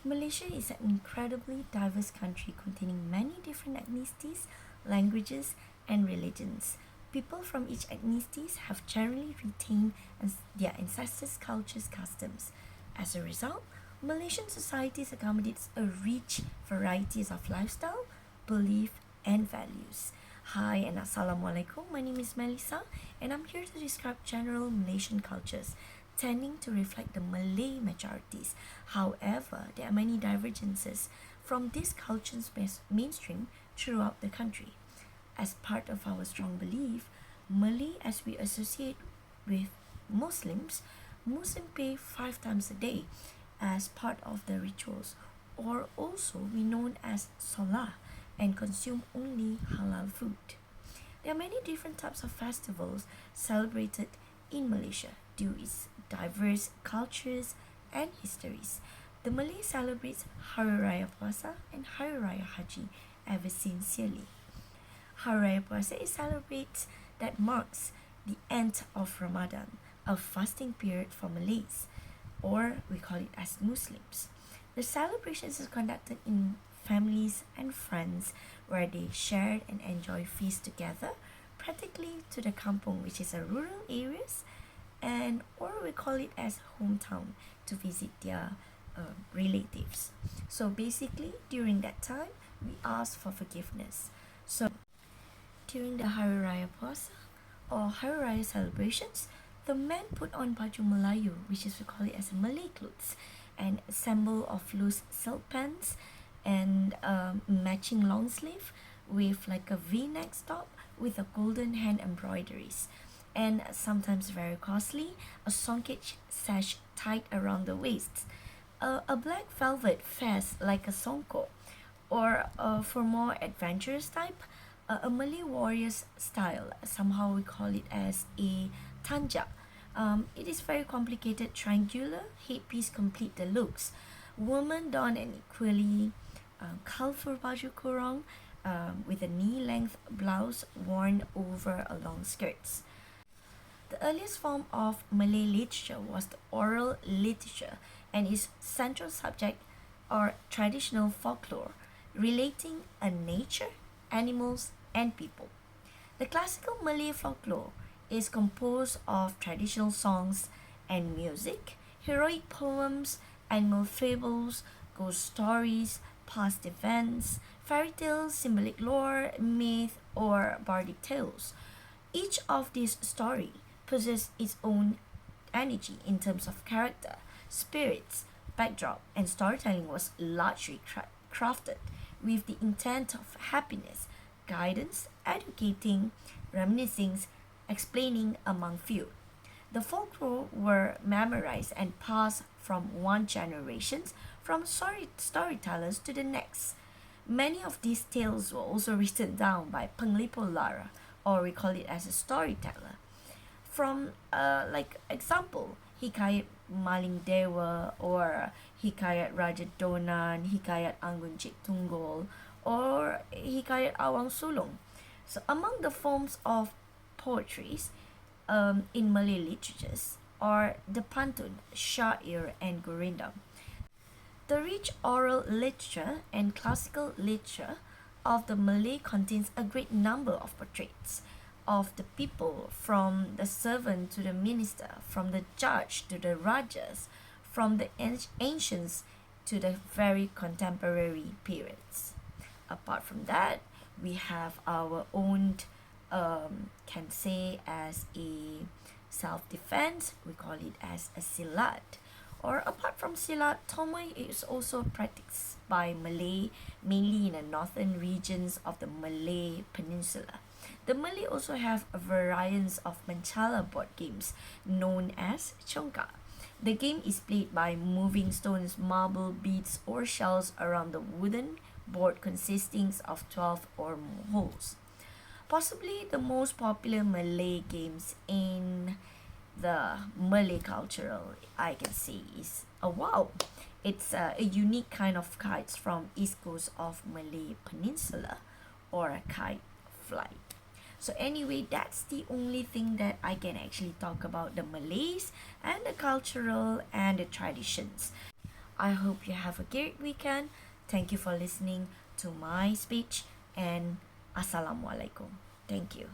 Malaysia is an incredibly diverse country containing many different ethnicities, languages, and religions. People from each ethnicity have generally retained their ancestors' cultures, customs. As a result, Malaysian society accommodates a rich variety of lifestyle, belief, and values. Hi and Assalamualaikum. My name is Melissa, and I'm here to describe general Malaysian cultures, tending to reflect the Malay majorities. However, there are many divergences from these cultures mainstream throughout the country. As part of our strong belief, Malay, as we associate with Muslims, Muslim pray 5 times a day as part of the rituals, or also we known as Salah, and consume only halal food. There are many different types of festivals celebrated in Malaysia due to its diverse cultures and histories. The Malay celebrates Hari Raya Puasa and Hari Raya Haji ever sincerely. Hari Raya Puasa is celebrates that marks the end of Ramadan, a fasting period for Malays, or we call it as Muslims. The celebrations is conducted in families and friends where they share and enjoy feasts together, practically to the kampung, which is a rural areas, and or we call it as hometown to visit their relatives. So basically, during that time, we ask for forgiveness. So during the Hari Raya Puasa or Hari Raya celebrations, the men put on baju Melayu, which is we call it as Malay clothes, and a symbol of loose silk pants and matching long sleeve with like a V-neck top with a golden hand embroideries, and sometimes very costly, a songket sash tied around the waist, a black velvet vest like a songkok, or for more adventurous type, a Malay warrior's style. Somehow we call it as a tanja. It is very complicated triangular headpiece complete the looks. Women don an equally colorful baju kurung with a knee-length blouse worn over a long skirts. The earliest form of Malay literature was the oral literature and its central subject or traditional folklore relating a nature, animals, and people. The classical Malay folklore is composed of traditional songs and music, heroic poems, animal fables, ghost stories, past events, fairy tales, symbolic lore, myth, or bardic tales. Each of these stories possesses its own energy in terms of character, spirits, backdrop, and storytelling was largely crafted with the intent of happiness, guidance, educating, reminiscing, explaining among few. The folklore were memorized and passed from one generation from storytellers to the next. Many of these tales were also written down by penglipo lara, or we call it as a storyteller. From like example, hikayat Maling Dewa or hikayat Raja Donan, hikayat Anggun Cik Tunggul, or hikayat Awang Sulung. So among the forms of poetries in Malay literatures are the pantun, syair, and gurindam. The rich oral literature and classical literature of the Malay contains a great number of portraits of the people, from the servant to the minister, from the judge to the rajas, from the ancients to the very contemporary periods. Apart from that, we have our own, can say as a self-defense, we call it as a silat. Or apart from silat, tomai is also practiced by Malay, mainly in the northern regions of the Malay Peninsula. The Malay also have a variance of Mancala board games known as Chongka. The game is played by moving stones, marble, beads, or shells around the wooden board consisting of 12 or more holes. Possibly the most popular Malay games in the Malay cultural I can say is a wow. It's a unique kind of kites from east coast of Malay Peninsula, or a kite flight. So anyway, that's the only thing that I can actually talk about the Malays and the cultural and the traditions. I hope you have a great weekend. Thank you for listening to my speech, and Assalamualaikum. Thank you.